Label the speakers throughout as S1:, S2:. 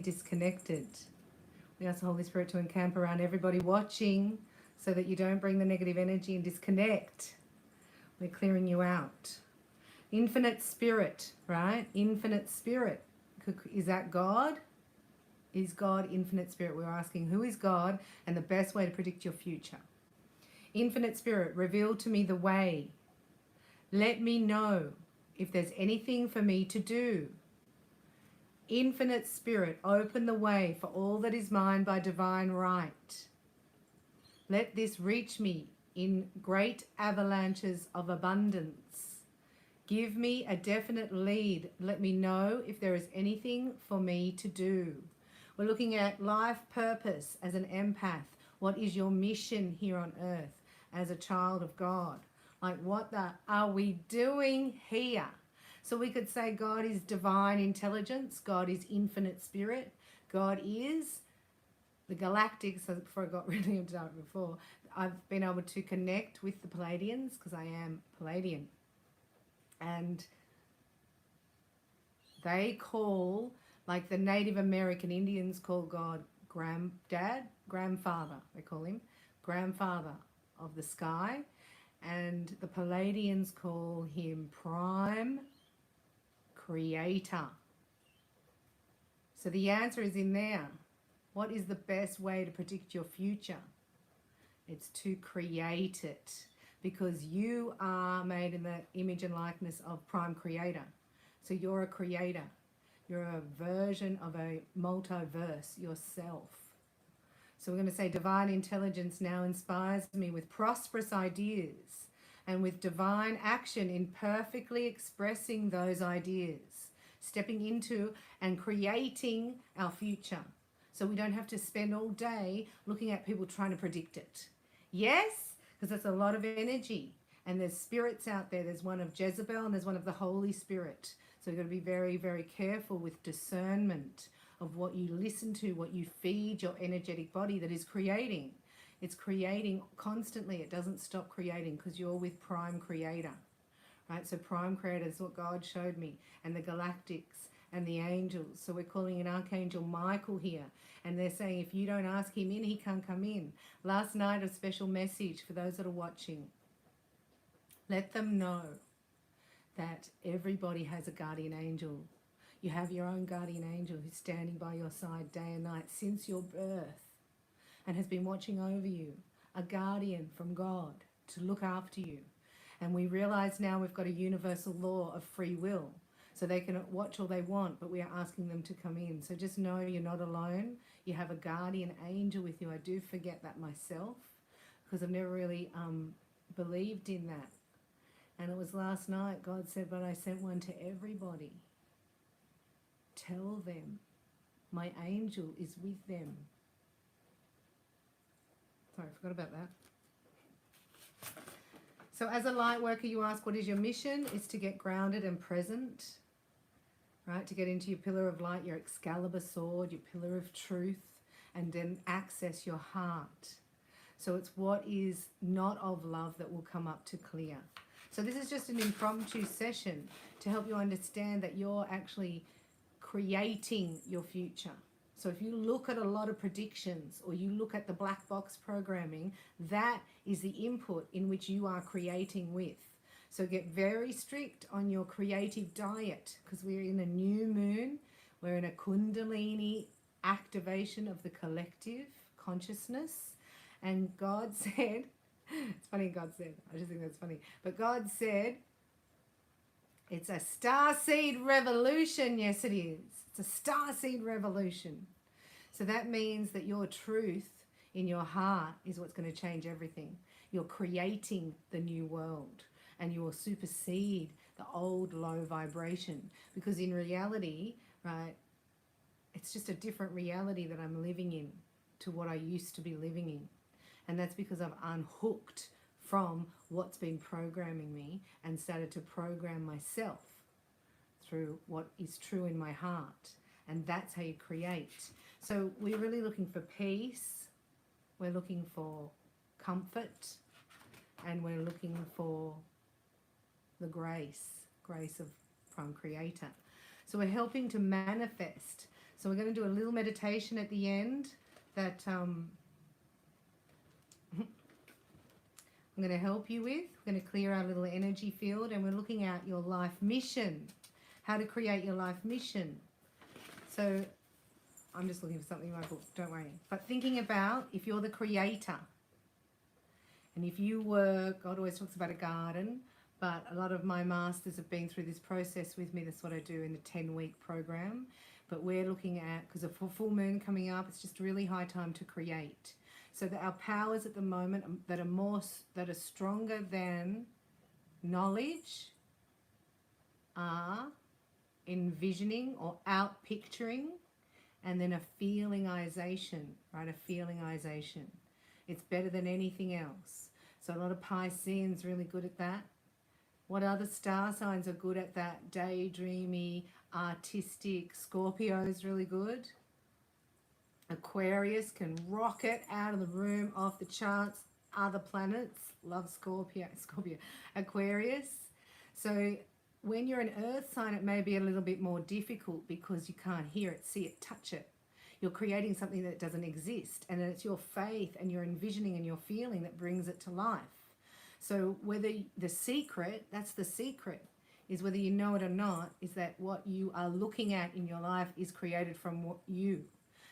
S1: disconnected. We ask the Holy Spirit to encamp around everybody watching so that you don't bring the negative energy and disconnect. We're clearing you out. Infinite spirit, right? Infinite spirit. Is that God? Is God infinite spirit? We're asking who is God and the best way to predict your future. Infinite spirit, reveal to me the way. Let me know if there's anything for me to do. Infinite spirit, open the way for all that is mine by divine right. Let this reach me in great avalanches of abundance. Give me a definite lead. Let me know if there is anything for me to do. We're looking at life purpose as an empath. What is your mission here on earth as a child of God? Like, what are we doing here? So we could say God is divine intelligence. God is infinite spirit. God is the galactic. So before I got really into it before, I've been able to connect with the Palladians because I am Palladian. And they call, like the Native American Indians call God granddad, grandfather, they call him, grandfather of the sky. And the Palladians call him prime creator. So the answer is in there. What is the best way to predict your future? It's to create it, because you are made in the image and likeness of prime creator. So you're a creator. You're a version of a multiverse yourself. So we're going to say divine intelligence now inspires me with prosperous ideas and with divine action in perfectly expressing those ideas, stepping into and creating our future. So we don't have to spend all day looking at people trying to predict it. Yes, because that's a lot of energy. And there's spirits out there. There's one of Jezebel and there's one of the Holy Spirit. So you've got to be very, very careful with discernment of what you listen to, what you feed your energetic body that is creating. It's creating constantly. It doesn't stop creating because you're with prime creator. Right? So prime creator is what God showed me, and the galactics and the angels. So we're calling in Archangel Michael here, and they're saying if you don't ask him in, he can't come in. Last night, a special message for those that are watching. Let them know that everybody has a guardian angel. You have your own guardian angel who's standing by your side day and night since your birth and has been watching over you, a guardian from God to look after you. And we realize now we've got a universal law of free will. So they can watch all they want, but we are asking them to come in. So just know you're not alone. You have a guardian angel with you. I do forget that myself because I've never really believed in that. And it was last night God said, but I sent one to everybody. Tell them my angel is with them. Sorry, I forgot about that. So as a light worker, you ask, what is your mission? It's to get grounded and present, right? To get into your pillar of light, your Excalibur sword, your pillar of truth, and then access your heart. So it's what is not of love that will come up to clear. So this is just an impromptu session to help you understand that you're actually creating your future. So if you look at a lot of predictions or you look at the black box programming, that is the input in which you are creating with. So get very strict on your creative diet because we're in a new moon. We're in a Kundalini activation of the collective consciousness. And God said, it's funny God said, I just think that's funny. But God said, it's a starseed revolution. Yes, it is. It's a starseed revolution. So that means that your truth in your heart is what's going to change everything. You're creating the new world and you will supersede the old low vibration. Because in reality, right, it's just a different reality that I'm living in to what I used to be living in. And that's because I've unhooked from what's been programming me and started to program myself through what is true in my heart. And that's how you create. So we're really looking for peace. We're looking for comfort. And we're looking for the grace of Prime Creator. So we're helping to manifest So we're going to do a little meditation at the end that I'm going to help you with. We're going to clear our little energy field, and we're looking at your life mission, how to create your life mission. So I'm just looking for something in my book, don't worry. But thinking about if you're the creator, and if you were, God always talks about a garden, but a lot of my masters have been through this process with me. That's what I do in the 10-week program. But we're looking at, because of full moon coming up, it's just a really high time to create. So that our powers at the moment that are stronger than knowledge are envisioning or out picturing, and then a feelingization, right? A feelingization. It's better than anything else. So a lot of Pisceans really good at that. What other star signs are good at that? Daydreamy, artistic. Scorpio's really good. Aquarius can rock it out of the room, off the charts. Other planets, love Scorpio. Aquarius. So when you're an earth sign, it may be a little bit more difficult because you can't hear it, see it, touch it. You're creating something that doesn't exist, and it's your faith and your envisioning and your feeling that brings it to life. So whether the secret, that's the secret, is whether you know it or not, is that what you are looking at in your life is created from what you.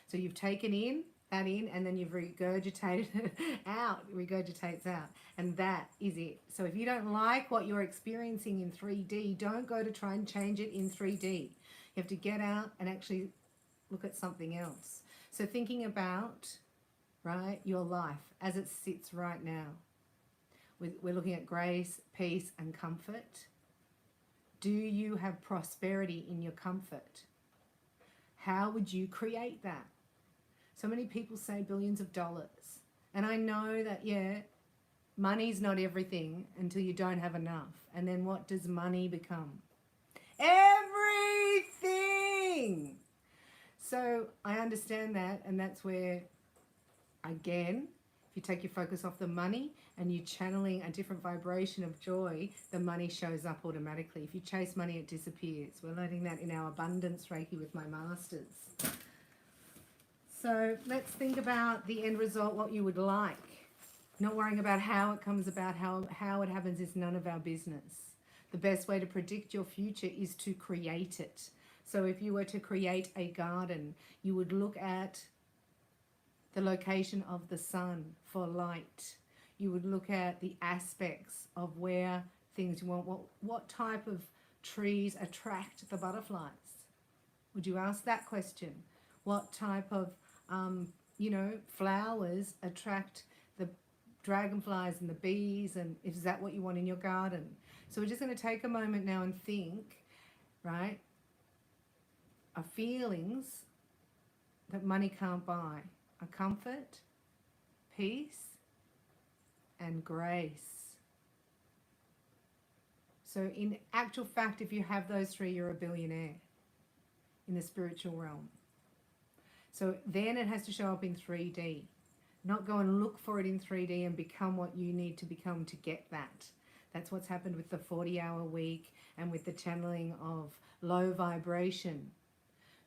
S1: So you've taken that in, and then you've regurgitated it out. It regurgitates out. And that is it. So if you don't like what you're experiencing in 3D, don't go to try and change it in 3D. You have to get out and actually look at something else. So thinking about, right, your life as it sits right now. We're looking at grace, peace, and comfort. Do you have prosperity in your comfort? How would you create that? So many people say billions of dollars. And I know that, yeah, money's not everything until you don't have enough. And then what does money become? Everything! So I understand that, and that's where, again, if you take your focus off the money and you're channeling a different vibration of joy, the money shows up automatically. If you chase money, it disappears. We're learning that in our abundance Reiki with my masters. So let's think about the end result, what you would like. Not worrying about how it comes about, how it happens is none of our business. The best way to predict your future is to create it. So if you were to create a garden, you would look at the location of the sun for light. You would look at the aspects of where things you want. What type of trees attract the butterflies? Would you ask that question? What type of, flowers attract the dragonflies and the bees? And is that what you want in your garden? So we're just going to take a moment now and think, right, of feelings that money can't buy. A comfort, peace, and grace. So in actual fact, if you have those three, you're a billionaire in the spiritual realm. So then it has to show up in 3D. Not go and look for it in 3D and become what you need to become to get that. That's what's happened with the 40-hour week and with the channeling of low vibration.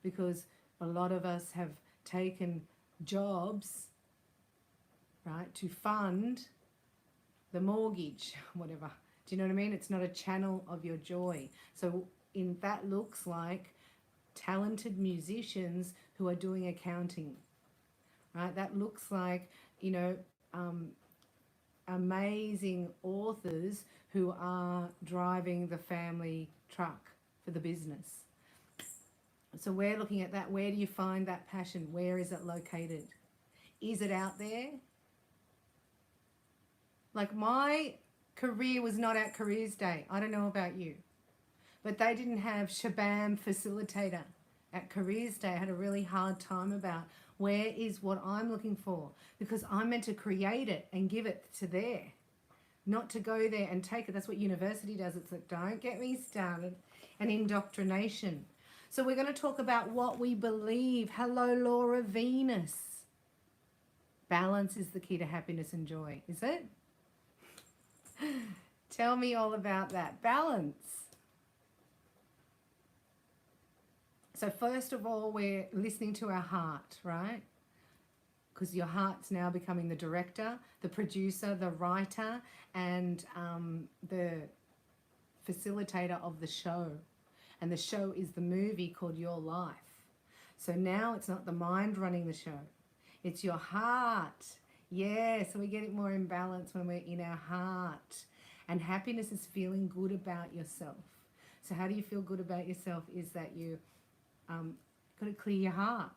S1: Because a lot of us have taken jobs, right, to fund the mortgage, whatever. Do you know what I mean? It's not a channel of your joy. So that looks like talented musicians who are doing accounting, right? That looks like, amazing authors who are driving the family truck for the business. So we're looking at that. Where do you find that passion? Where is it located? Is it out there? Like my career was not at Careers Day. I don't know about you. But they didn't have Shabam Facilitator at Careers Day. I had a really hard time about where is what I'm looking for. Because I'm meant to create it and give it to there. Not to go there and take it. That's what university does. It's like, don't get me started. And indoctrination. So we're going to talk about what we believe. Hello, Laura Venus. Balance is the key to happiness and joy, is it? Tell me all about that. Balance. So first of all, we're listening to our heart, right? Because your heart's now becoming the director, the producer, the writer, and the facilitator of the show. And the show is the movie called Your Life. So now it's not the mind running the show. It's your heart. Yeah, so we get it more in balance when we're in our heart. And happiness is feeling good about yourself. So how do you feel good about yourself? Is that you got to clear your heart.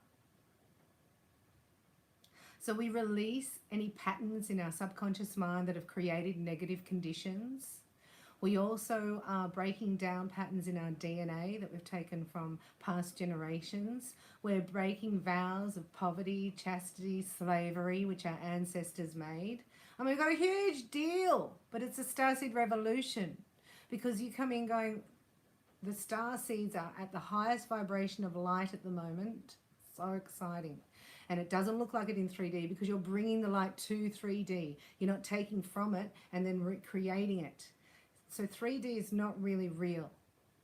S1: So we release any patterns in our subconscious mind that have created negative conditions. We also are breaking down patterns in our DNA that we've taken from past generations. We're breaking vows of poverty, chastity, slavery, which our ancestors made. And we've got a huge deal, but it's a Starseed revolution, because you come in going, the Starseeds are at the highest vibration of light at the moment. So exciting. And it doesn't look like it in 3D because you're bringing the light to 3D. You're not taking from it and then recreating it. So 3D is not really real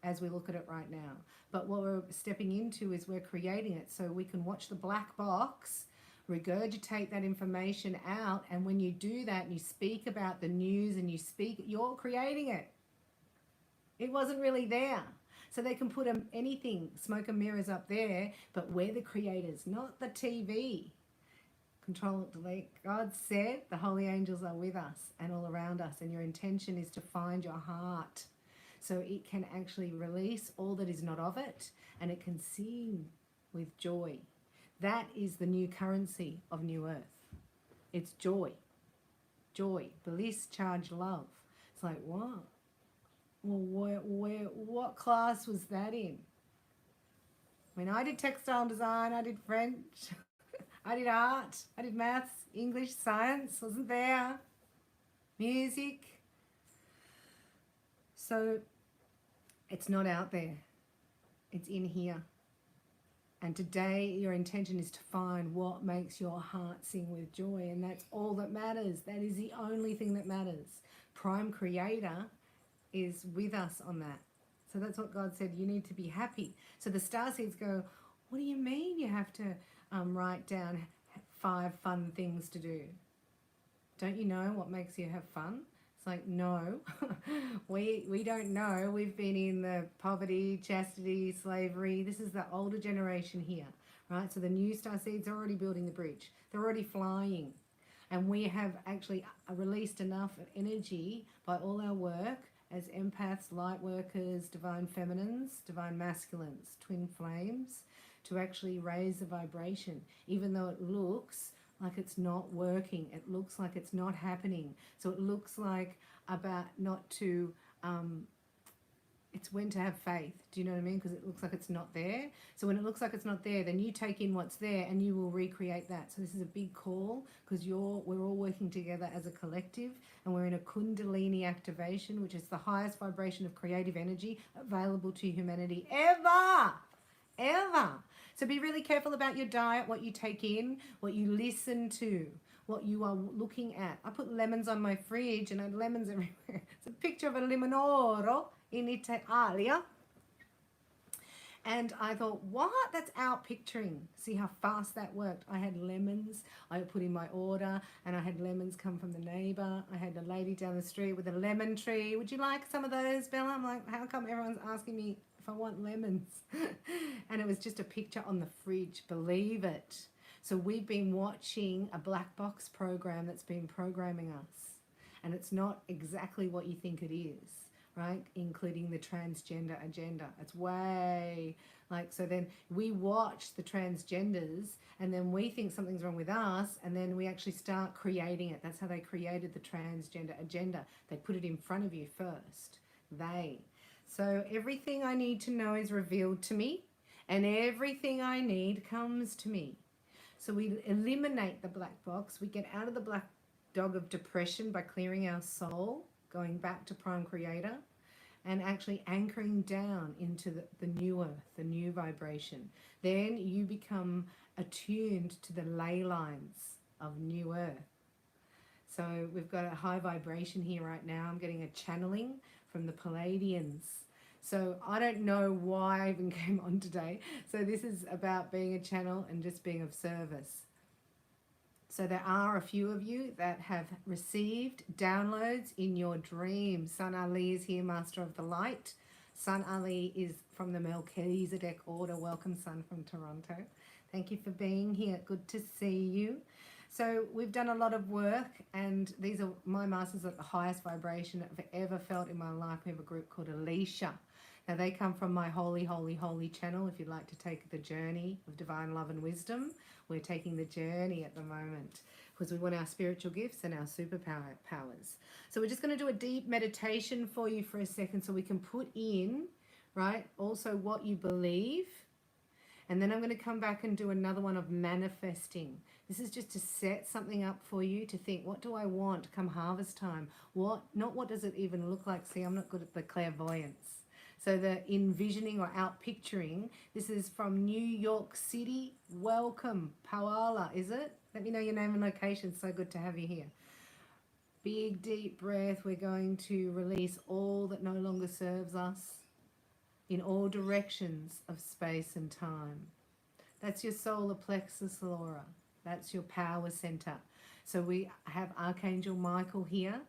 S1: as we look at it right now. But what we're stepping into is we're creating it, so we can watch the black box, regurgitate that information out, and when you do that and you speak about the news and you speak, you're creating it. It wasn't really there. So they can put anything, smoke and mirrors up there, but we're the creators, not the TV. Control, delete. God said the holy angels are with us and all around us, and your intention is to find your heart so it can actually release all that is not of it, and it can sing with joy. That is the new currency of New Earth. It's joy. Joy, bliss, charged love. It's like, what? Well, what class was that in? I mean, I did textile design, I did French, I did art, I did maths, English, science, wasn't there? Music. So it's not out there. It's in here. And today your intention is to find what makes your heart sing with joy, and that's all that matters. That is the only thing that matters. Prime Creator is with us on that. So that's what God said, you need to be happy. So the Starseeds go, what do you mean you have to write down 5 fun things to do? Don't you know what makes you have fun? It's like, no, we don't know. We've been in the poverty, chastity, slavery. This is the older generation here, right? So the new Starseeds are already building the bridge. They're already flying. And we have actually released enough energy by all our work as empaths, light workers, divine feminines, divine masculines, twin flames, to actually raise the vibration, even though it looks like it's not working. It looks like it's not happening. So it looks like about not to, it's when to have faith. Do you know what I mean? Because it looks like it's not there. So when it looks like it's not there, then you take in what's there and you will recreate that. So this is a big call, because we're all working together as a collective, and we're in a Kundalini activation, which is the highest vibration of creative energy available to humanity ever. So be really careful about your diet, what you take in, what you listen to, what you are looking at. I put lemons on my fridge and I had lemons everywhere. It's a picture of a limonoro in Italia. And I thought, what? That's out picturing. See how fast that worked. I had lemons. I put in my order, and I had lemons come from the neighbor. I had a lady down the street with a lemon tree. Would you like some of those, Bella? I'm like, how come everyone's asking me if I want lemons? And it was just a picture on the fridge. Believe it. So we've been watching a black box program that's been programming us. And it's not exactly what you think it is. Right, including the transgender agenda. It's way like, so then we watch the transgenders and then we think something's wrong with us, and then we actually start creating it. That's how they created the transgender agenda. They put it in front of you first. So everything I need to know is revealed to me, and everything I need comes to me. So we eliminate the black box. We get out of the black dog of depression by clearing our soul, going back to Prime Creator, and actually anchoring down into the new earth, the new vibration. Then you become attuned to the ley lines of new earth. So we've got a high vibration here right now. I'm getting a channeling from the Palladians. So I don't know why I even came on today. So this is about being a channel and just being of service. So there are a few of you that have received downloads in your dreams. Sun Ali is here, Master of the Light. Sun Ali is from the Melchizedek order. Welcome, Sun, from Toronto. Thank you for being here. Good to see you. So we've done a lot of work, and these are my masters at the highest vibration I've ever felt in my life. We have a group called Alicia. Now they come from my holy, holy, holy channel. If you'd like to take the journey of divine love and wisdom, we're taking the journey at the moment because we want our spiritual gifts and our superpowers. So we're just going to do a deep meditation for you for a second so we can put in, right, also what you believe. And then I'm going to come back and do another one of manifesting. This is just to set something up for you to think, what do I want come harvest time? Not what does it even look like? See, I'm not good at the clairvoyance. So the envisioning or out picturing, this is from New York City. Welcome, Paola, is it? Let me know your name and location. So good to have you here. Big, deep breath. We're going to release all that no longer serves us in all directions of space and time. That's your solar plexus, Laura. That's your power center. So we have Archangel Michael here.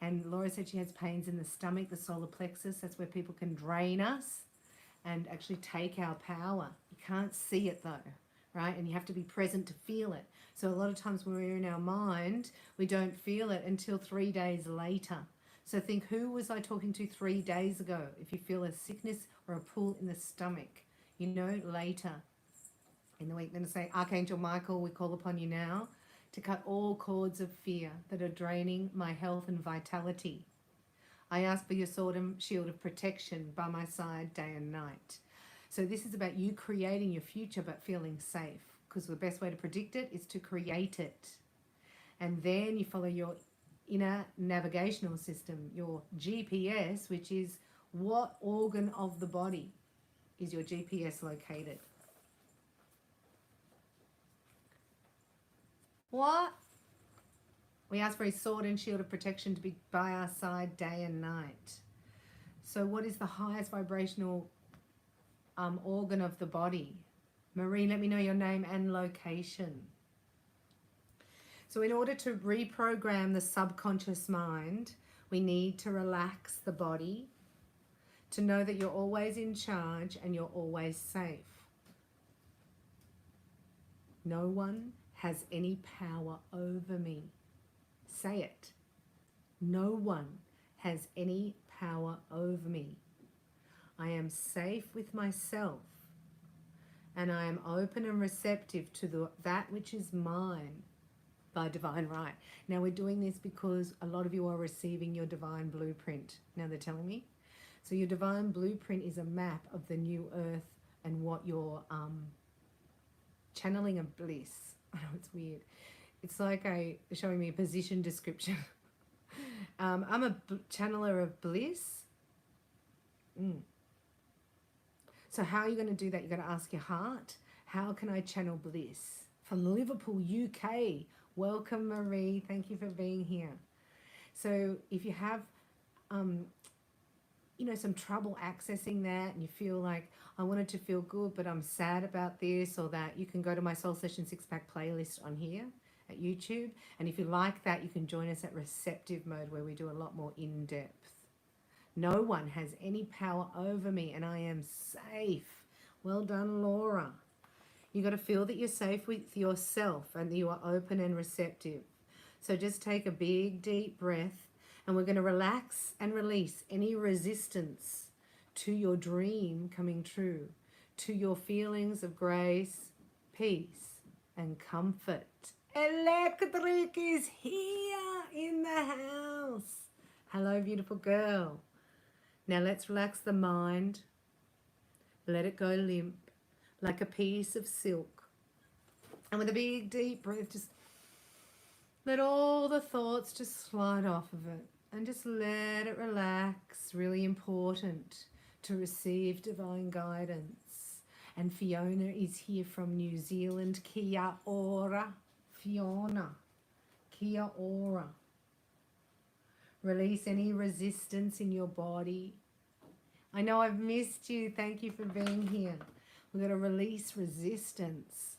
S1: And Laura said she has pains in the stomach, the solar plexus. That's where people can drain us and actually take our power. You can't see it though, right? And you have to be present to feel it. So a lot of times when we're in our mind, we don't feel it until 3 days later. So think, who was I talking to 3 days ago? If you feel a sickness or a pull in the stomach, you know, later in the week. Then I say, Archangel Michael, we call upon you now to cut all cords of fear that are draining my health and vitality. I ask for your sword and shield of protection by my side day and night. So this is about you creating your future but feeling safe, because the best way to predict it is to create it. And then you follow your inner navigational system, your GPS, which is what organ of the body is your GPS located. What? We ask for his sword and shield of protection to be by our side day and night. So what is the highest vibrational organ of the body? Marie, let me know your name and location. So in order to reprogram the subconscious mind, we need to relax the body, to know that you're always in charge and you're always safe. No one has any power over me. Say it. No one has any power over me. I am safe with myself, and I am open and receptive to that which is mine by divine right. Now we're doing this because a lot of you are receiving your divine blueprint. Now they're telling me. So your divine blueprint is a map of the new earth and what you're channeling of bliss. I know it's weird. It's like showing me a position description. I'm a channeler of bliss. So how are you going to do that? You're going to ask your heart, how can I channel bliss? From Liverpool, UK. Welcome, Marie. Thank you for being here. So if you have, you know, some trouble accessing that and you feel like, I wanted to feel good, but I'm sad about this or that, you can go to my Soul Session 6-pack playlist on here at YouTube. And if you like that, you can join us at receptive mode where we do a lot more in-depth. No one has any power over me and I am safe. Well done, Laura. You got to feel that you're safe with yourself and that you are open and receptive. So just take a big, deep breath and we're going to relax and release any resistance to your dream coming true, to your feelings of grace, peace, and comfort. Electric is here in the house. Hello, beautiful girl. Now let's relax the mind. Let it go limp, like a piece of silk. And with a big, deep breath, just let all the thoughts just slide off of it. And just let it relax. Really important to receive divine guidance. And Fiona is here from New Zealand. Kia ora, Fiona. Kia ora. Release any resistance in your body. I know I've missed you. Thank you for being here. We're going to release resistance.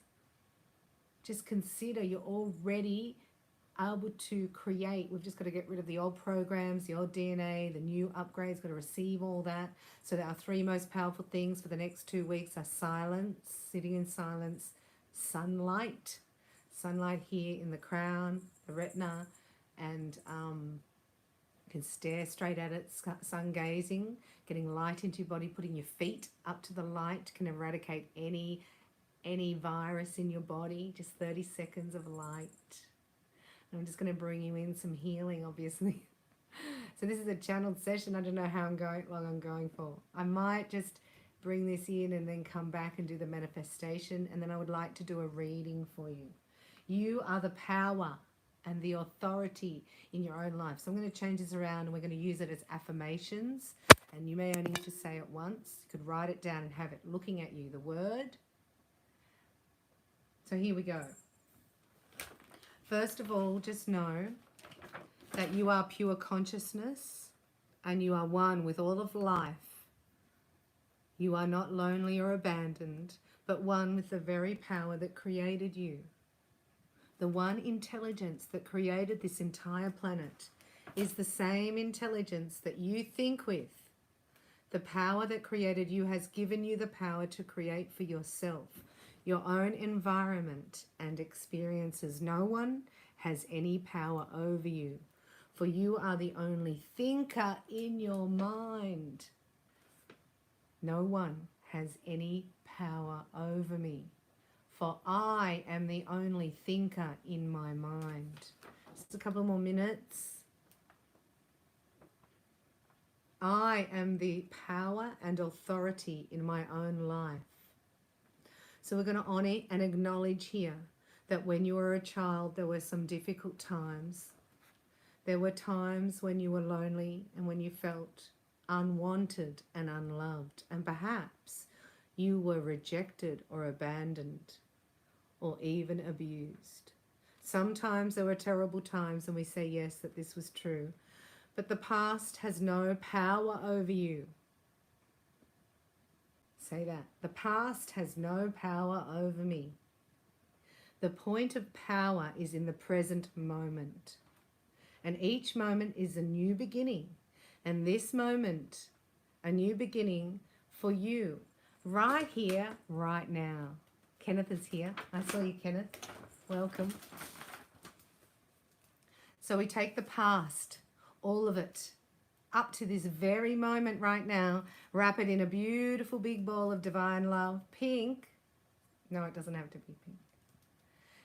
S1: Just consider you're already able to create. We've just got to get rid of the old programs, the old DNA, the new upgrades, got to receive all that. So our three most powerful things for the next 2 weeks are silence, sitting in silence, sunlight here in the crown, the retina, and you can stare straight at it, sun gazing, getting light into your body, putting your feet up to the light can eradicate any virus in your body. Just 30 seconds of light. I'm just going to bring you in some healing, obviously. So this is a channeled session. I don't know how long I'm going for. I might just bring this in and then come back and do the manifestation, and then I would like to do a reading for you. You are the power and the authority in your own life. So I'm going to change this around, and we're going to use it as affirmations, and you may only need to say it once. You could write it down and have it looking at you, the word. So here we go. First of all, just know that you are pure consciousness and you are one with all of life. You are not lonely or abandoned, but one with the very power that created you. The one intelligence that created this entire planet is the same intelligence that you think with. The power that created you has given you the power to create for yourself your own environment and experiences. No one has any power over you, for you are the only thinker in your mind. No one has any power over me, for I am the only thinker in my mind. Just a couple more minutes. I am the power and authority in my own life. So we're going to honor and acknowledge here that when you were a child, there were some difficult times. There were times when you were lonely and when you felt unwanted and unloved, and perhaps you were rejected or abandoned or even abused. Sometimes there were terrible times, and we say yes, that this was true, but the past has no power over you. Say that. The past has no power over me. The point of power is in the present moment. And each moment is a new beginning. And this moment, a new beginning for you, right here, right now. Kenneth is here. I saw you, Kenneth. Welcome. So we take the past, all of it, up to this very moment right now, wrap it in a beautiful big ball of divine love, pink. No, it doesn't have to be pink.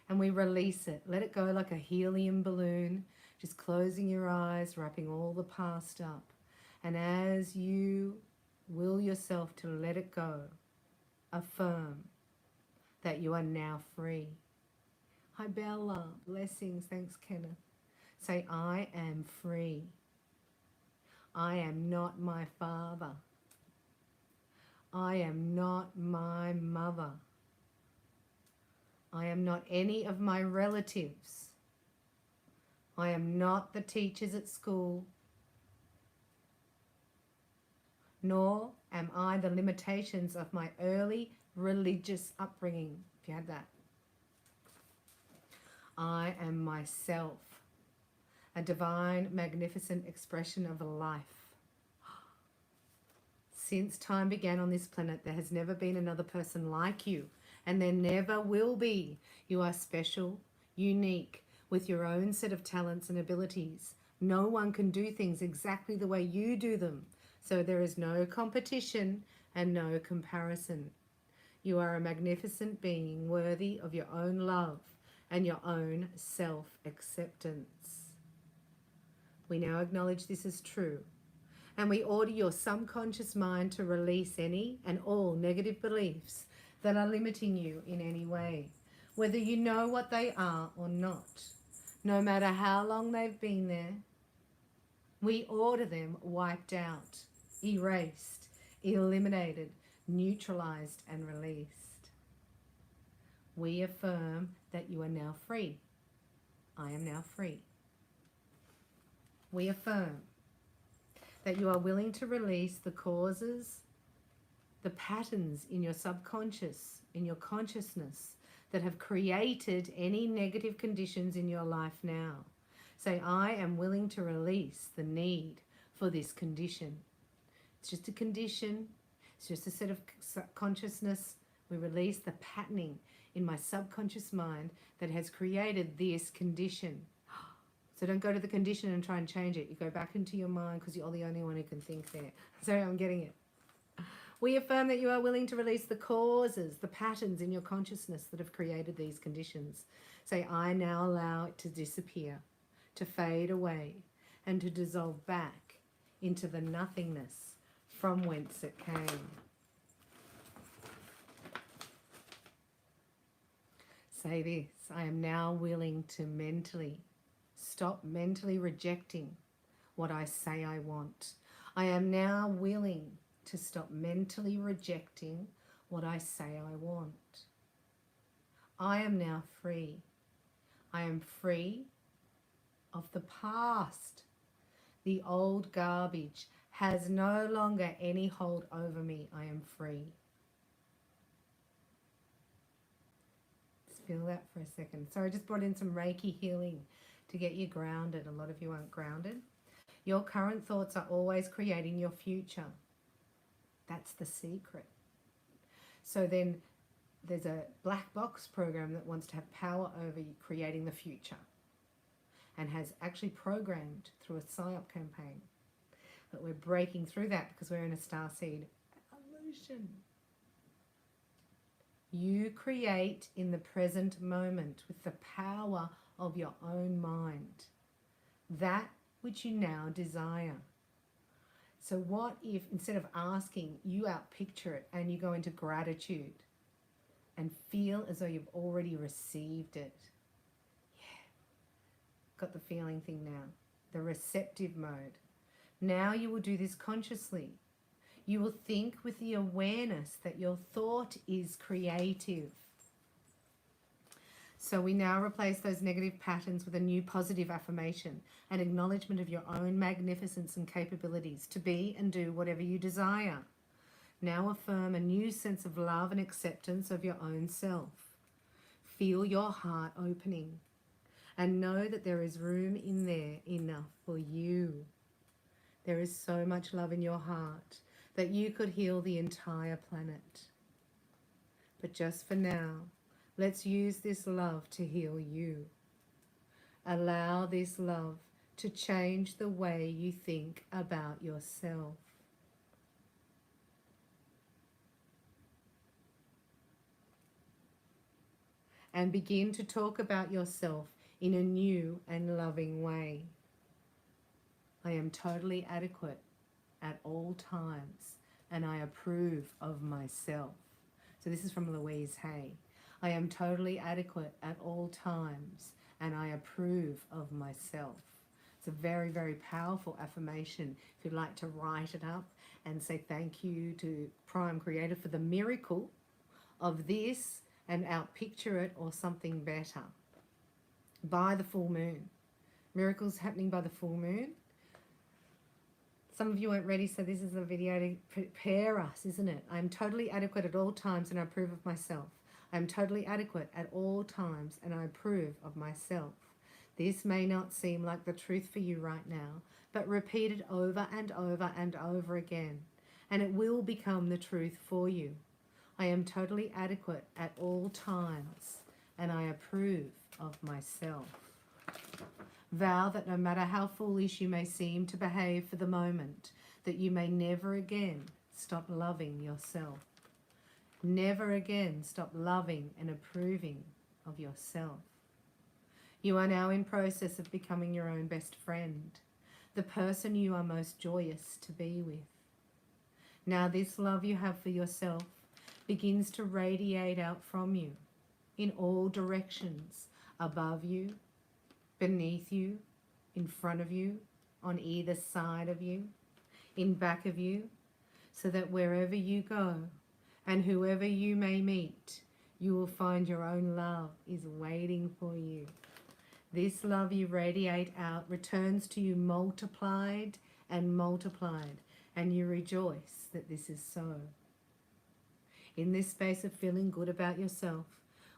S1: And we release it. Let it go like a helium balloon, just closing your eyes, wrapping all the past up. And as you will yourself to let it go, affirm that you are now free. Hi, Bella. Blessings. Thanks, Kenneth. Say, I am free. I am not my father. I am not my mother. I am not any of my relatives. I am not the teachers at school. Nor am I the limitations of my early religious upbringing, if you had that. I am myself. A divine, magnificent expression of life. Since time began on this planet, there has never been another person like you, and there never will be. You are special, unique, with your own set of talents and abilities. No one can do things exactly the way you do them, so there is no competition and no comparison. You are a magnificent being, worthy of your own love and your own self-acceptance. We now acknowledge this as true, and we order your subconscious mind to release any and all negative beliefs that are limiting you in any way, whether you know what they are or not. No matter how long they've been there, we order them wiped out, erased, eliminated, neutralized, and released. We affirm that you are now free. I am now free. We affirm that you are willing to release the causes, the patterns in your subconscious, in your consciousness that have created any negative conditions in your life now. Say, I am willing to release the need for this condition. It's just a condition. It's just a set of consciousness. We release the patterning in my subconscious mind that has created this condition. So don't go to the condition and try and change it. You go back into your mind because you're the only one who can think there. Sorry, I'm getting it. We affirm that you are willing to release the causes, the patterns in your consciousness that have created these conditions. Say, I now allow it to disappear, to fade away, and to dissolve back into the nothingness from whence it came. Say this, I am now willing to stop mentally rejecting what I say I want. I am now willing to stop mentally rejecting what I say I want. I am now free. I am free of the past. The old garbage has no longer any hold over me. I am free. Just feel that for a second. So I just brought in some Reiki healing to get you grounded. A lot of you aren't grounded. Your current thoughts are always creating your future. That's the secret. So then there's a black box program that wants to have power over you creating the future and has actually programmed through a PSYOP campaign. But we're breaking through that because we're in a Starseed illusion. You create in the present moment with the power of your own mind that which you now desire. So what if, instead of asking, you outpicture it and you go into gratitude and feel as though you've already received it? Yeah, got the feeling thing now, the receptive mode. Now you will do this consciously. You will think with the awareness that your thought is creative. So we now replace those negative patterns with a new positive affirmation, an acknowledgement of your own magnificence and capabilities to be and do whatever you desire. Now affirm a new sense of love and acceptance of your own self. Feel your heart opening and know that there is room in there enough for you. There is so much love in your heart that you could heal the entire planet. But just for now, let's use this love to heal you. Allow this love to change the way you think about yourself. And begin to talk about yourself in a new and loving way. I am totally adequate at all times, and I approve of myself. So this is from Louise Hay. I am totally adequate at all times, and I approve of myself. It's a very, very powerful affirmation. If you'd like to write it up and say thank you to Prime Creator for the miracle of this and outpicture it or something better. By the full moon. Miracles happening by the full moon. Some of you weren't ready, so this is a video to prepare us, isn't it? I am totally adequate at all times and I approve of myself. I am totally adequate at all times and I approve of myself. This may not seem like the truth for you right now, but repeat it over and over and over again, and it will become the truth for you. I am totally adequate at all times and I approve of myself. Vow that no matter how foolish you may seem to behave for the moment, that you may never again stop loving yourself. Never again stop loving and approving of yourself. You are now in process of becoming your own best friend, the person you are most joyous to be with. Now this love you have for yourself begins to radiate out from you in all directions, above you, beneath you, in front of you, on either side of you, in back of you, so that wherever you go and whoever you may meet, you will find your own love is waiting for you. This love you radiate out returns to you multiplied and multiplied, and you rejoice that this is so. In this space of feeling good about yourself,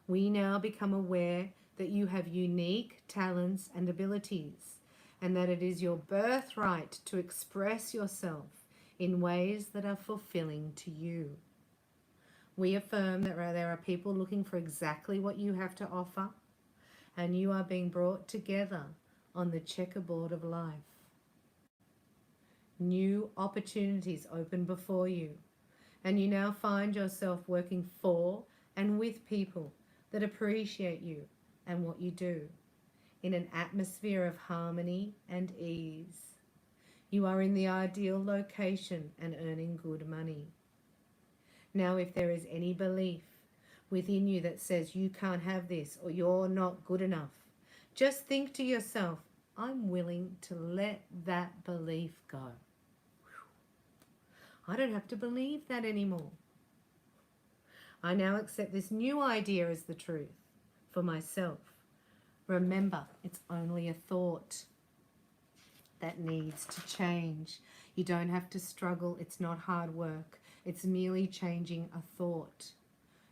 S1: we now become aware that you have unique talents and abilities, and that it is your birthright to express yourself in ways that are fulfilling to you. We affirm that there are people looking for exactly what you have to offer, and you are being brought together on the checkerboard of life. New opportunities open before you, and you now find yourself working for and with people that appreciate you and what you do in an atmosphere of harmony and ease. You are in the ideal location and earning good money. Now, if there is any belief within you that says you can't have this or you're not good enough, just think to yourself, I'm willing to let that belief go. I don't have to believe that anymore. I now accept this new idea as the truth for myself. Remember, it's only a thought that needs to change. You don't have to struggle. It's not hard work. It's merely changing a thought.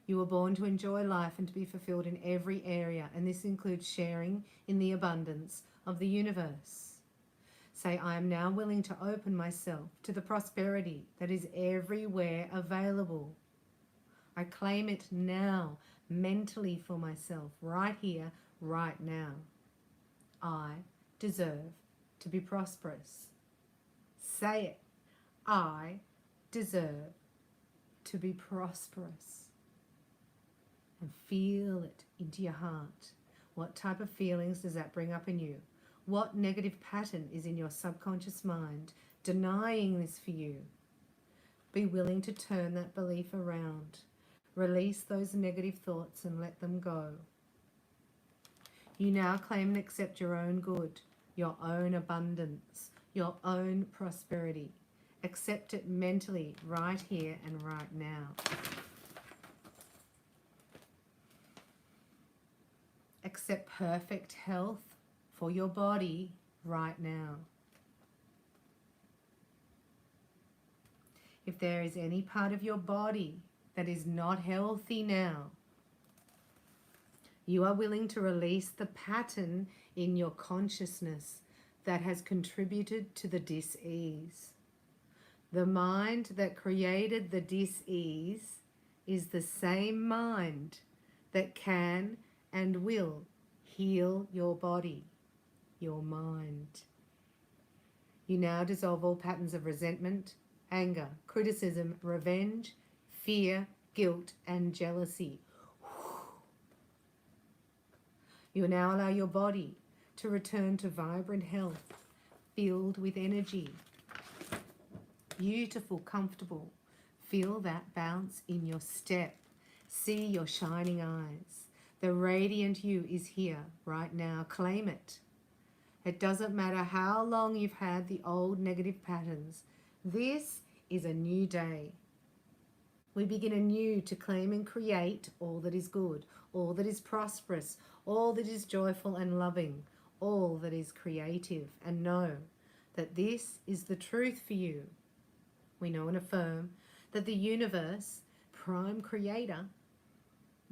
S1: You were born to enjoy life and to be fulfilled in every area, and this includes sharing in the abundance of the universe. Say, I am now willing to open myself to the prosperity that is everywhere available. I claim it now, mentally for myself, right here, right now. I deserve to be prosperous. Say it. I deserve to be prosperous. And feel it into your heart. What type of feelings does that bring up in you? What negative pattern is in your subconscious mind denying this for you? Be willing to turn that belief around. Release those negative thoughts and let them go. You now claim and accept your own good, your own abundance, your own prosperity. Accept it mentally right here and right now. Accept perfect health for your body right now. If there is any part of your body that is not healthy now, you are willing to release the pattern in your consciousness that has contributed to the dis-ease. The mind that created the dis-ease is the same mind that can and will heal your body, your mind. You now dissolve all patterns of resentment, anger, criticism, revenge, fear, guilt, and jealousy. You now allow your body to return to vibrant health, filled with energy. Beautiful, comfortable. Feel that bounce in your step. See your shining eyes. The radiant you is here right now. Claim it. It doesn't matter how long you've had the old negative patterns. This is a new day. We begin anew to claim and create all that is good, all that is prosperous, all that is joyful and loving, all that is creative, and know that this is the truth for you. We know and affirm that the universe, prime creator,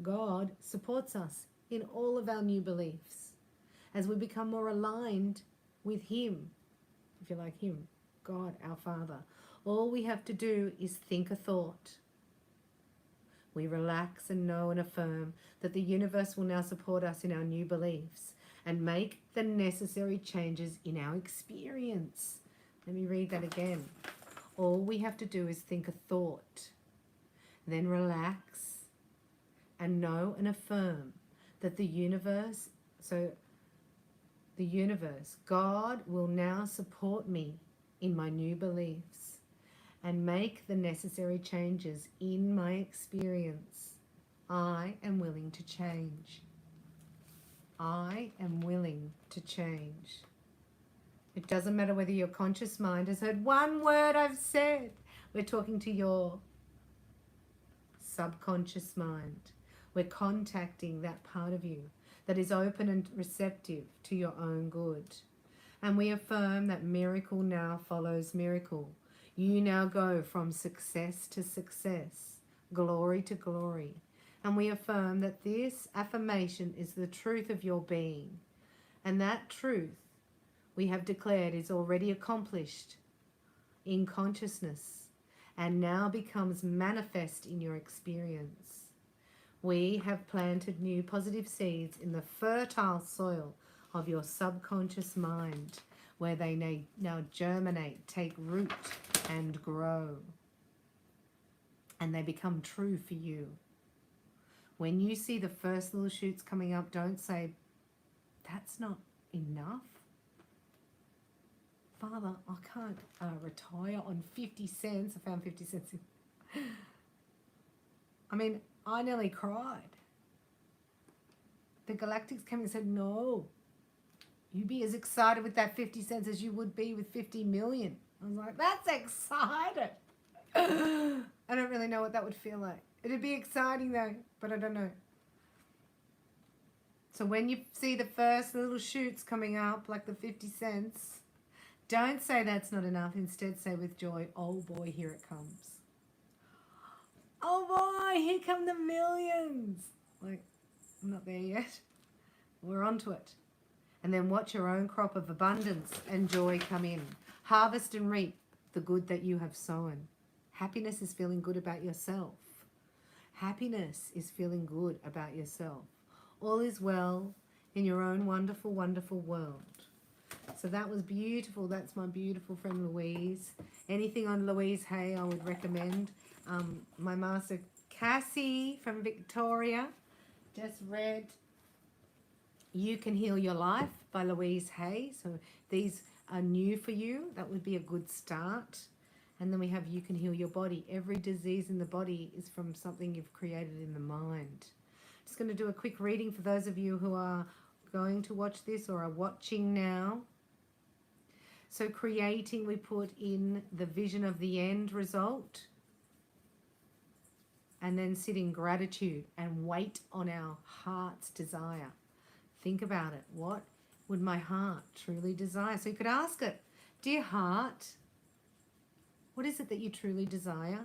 S1: God, supports us in all of our new beliefs as we become more aligned with Him, if you like Him, God, our Father. All we have to do is think a thought. We relax and know and affirm that the universe will now support us in our new beliefs and make the necessary changes in our experience. Let me read that again. All we have to do is think a thought, then relax and know and affirm that the universe, God will now support me in my new beliefs and make the necessary changes in my experience. I am willing to change. I am willing to change. It doesn't matter whether your conscious mind has heard one word I've said. We're talking to your subconscious mind. We're contacting that part of you that is open and receptive to your own good. And we affirm that miracle now follows miracle. You now go from success to success, glory to glory. And we affirm that this affirmation is the truth of your being. And that truth we have declared is already accomplished in consciousness and now becomes manifest in your experience. We have planted new positive seeds in the fertile soil of your subconscious mind, where they now germinate, take root, and grow. And they become true for you. When you see the first little shoots coming up, don't say, that's not enough. Father, I can't retire on 50 cents. I found 50 cents. I mean, I nearly cried. The Galactics came and said, no, you be as excited with that 50 cents as you would be with 50 million. I was like, that's exciting. I don't really know what that would feel like. It'd be exciting though, but I don't know. So when you see the first little shoots coming up, like the 50 cents, don't say that's not enough. Instead say with joy, oh boy, here it comes. Oh boy, here come the millions. Like, I'm not there yet. We're onto it. And then watch your own crop of abundance and joy come in. Harvest and reap the good that you have sown. Happiness is feeling good about yourself. Happiness is feeling good about yourself. All is well in your own wonderful, wonderful world. So that was beautiful. That's my beautiful friend Louise. Anything on Louise Hay I would recommend. My master Cassie from Victoria just read You Can Heal Your Life by Louise Hay. So these are new for you. That would be a good start. And then we have You Can Heal Your Body. Every disease in the body is from something you've created in the mind. Just going to do a quick reading for those of you who are going to watch this or are watching now. So creating, we put in the vision of the end result. And then sit in gratitude and wait on our heart's desire. Think about it. What would my heart truly desire? So you could ask it, dear heart, what is it that you truly desire?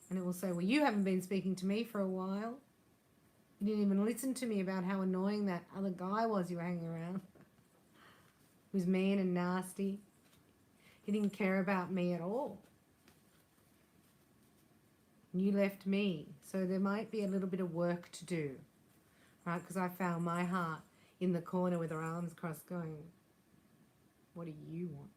S1: And it will say, well, you haven't been speaking to me for a while. You didn't even listen to me about how annoying that other guy was you were hanging around. He was mean and nasty. He didn't care about me at all. You left me. So there might be a little bit of work to do, right? Because I found my heart in the corner with her arms crossed going, what do you want?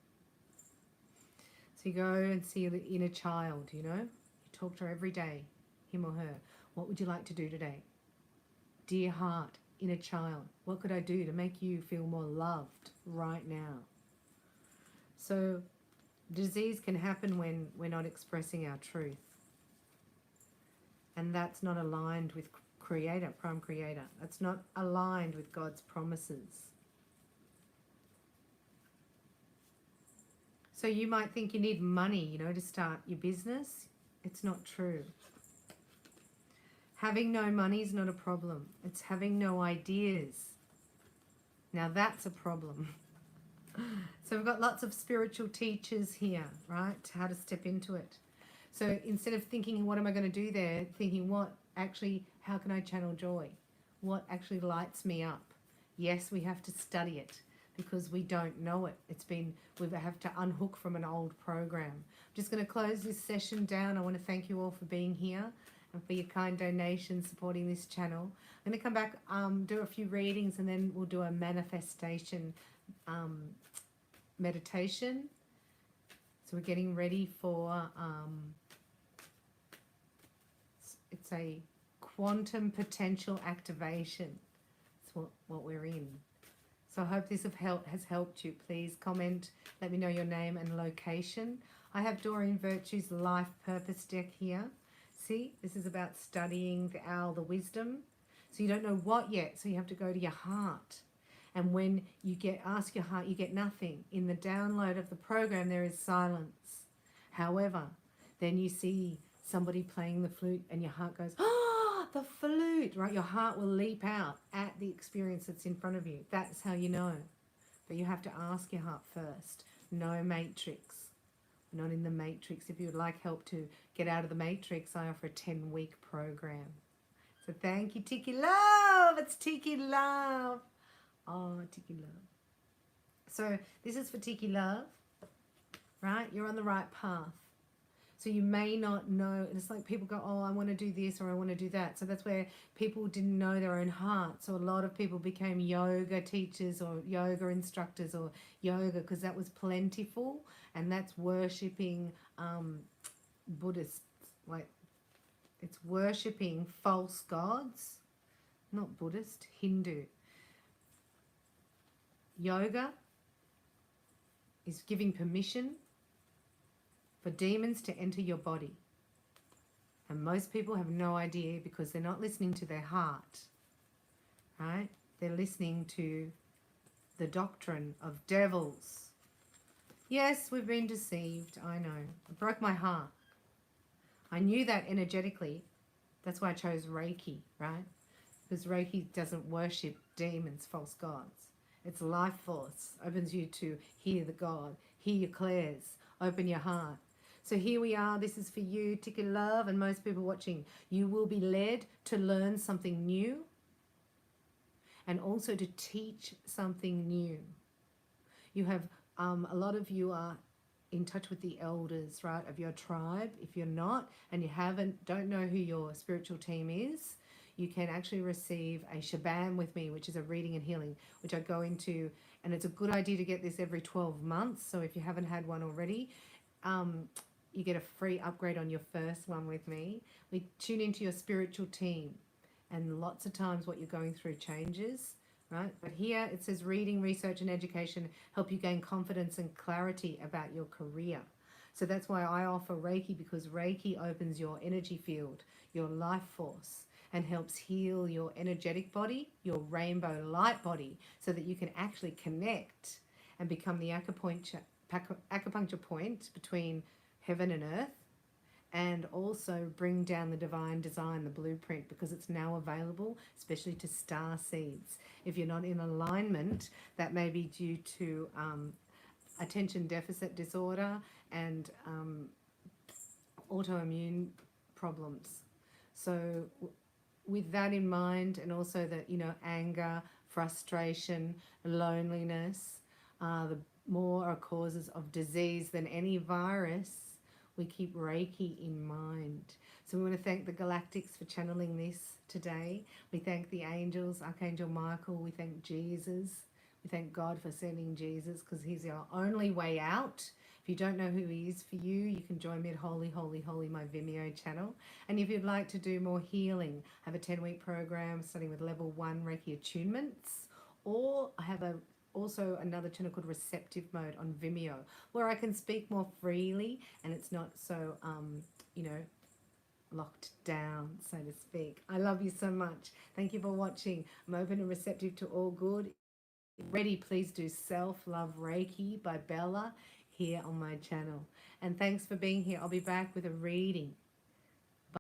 S1: So you go and see your inner child, you know. You talk to her every day, him or her. What would you like to do today? Dear heart, inner child, what could I do to make you feel more loved right now? So disease can happen when we're not expressing our truth. And that's not aligned with Creator, Prime Creator. That's not aligned with God's promises. So you might think you need money, you know, to start your business. It's not true. Having no money is not a problem. It's having no ideas. Now that's a problem. So we've got lots of spiritual teachers here, right? How to step into it. So instead of thinking, what am I going to do there? Thinking, how can I channel joy? What actually lights me up? Yes, we have to study it because we don't know it. We have to unhook from an old program. I'm just going to close this session down. I want to thank you all for being here and for your kind donations supporting this channel. I'm going to come back, do a few readings, and then we'll do a manifestation meditation. So we're getting ready for, it's a quantum potential activation. That's what we're in. So I hope this has helped you. Please comment, let me know your name and location. I have Doreen Virtue's Life Purpose deck here. See, this is about studying the owl, the wisdom. So you don't know what yet, so you have to go to your heart. And when you ask your heart, you get nothing. In the download of the program, there is silence. However, then you see somebody playing the flute and your heart goes, oh, the flute, right? Your heart will leap out at the experience that's in front of you. That's how you know. But you have to ask your heart first. No matrix. Not in the matrix. If you would like help to get out of the matrix, I offer a 10-week program. So thank you, Tiki Love. It's Tiki Love. Oh, Tiki Love. So this is for Tiki Love, right? You're on the right path. So you may not know, it's like people go, oh, I want to do this or I want to do that. So that's where people didn't know their own heart. So a lot of people became yoga teachers or yoga instructors or yoga because that was plentiful, and that's worshipping Buddhists. Like, it's worshipping false gods, not Buddhist, Hindu. Yoga is giving permission for demons to enter your body. And most people have no idea because they're not listening to their heart, right? They're listening to the doctrine of devils. Yes, we've been deceived, I know. It broke my heart. I knew that energetically. That's why I chose Reiki, right? Because Reiki doesn't worship demons, false gods. It's life force. Opens you to hear the God, hear your clairs, open your heart. So here we are. This is for you, Tiki Love, and most people watching. You will be led to learn something new and also to teach something new. You have, a lot of you are in touch with the elders, right, of your tribe. If you're not and you don't know who your spiritual team is, you can actually receive a shabam with me, which is a reading and healing, which I go into, and it's a good idea to get this every 12 months. So if you haven't had one already, you get a free upgrade on your first one with me. We tune into your spiritual team, and lots of times what you're going through changes, right? But here it says reading, research, and education help you gain confidence and clarity about your career. So that's why I offer Reiki, because Reiki opens your energy field, your life force, and helps heal your energetic body, your rainbow light body, so that you can actually connect and become the acupuncture point between heaven and earth, and also bring down the divine design, the blueprint, because it's now available, especially to star seeds. If you're not in alignment, that may be due to attention deficit disorder and autoimmune problems. So with that in mind, and also that, anger, frustration, loneliness, the more are causes of disease than any virus, we keep Reiki in mind. So we want to thank the galactics for channeling this today. We thank the angels, Archangel Michael. We thank Jesus. We thank God for sending Jesus, because he's our only way out. If you don't know who he is for you, you can join me at Holy, Holy, Holy, my Vimeo channel. And if you'd like to do more healing, I have a 10-week program starting with level 1 Reiki Attunements, or I have also another channel called Receptive Mode on Vimeo, where I can speak more freely and it's not so, locked down, so to speak. I love you so much. Thank you for watching. I'm open and receptive to all good. Ready, please do Self-Love Reiki by Bella here on my channel. And thanks for being here. I'll be back with a reading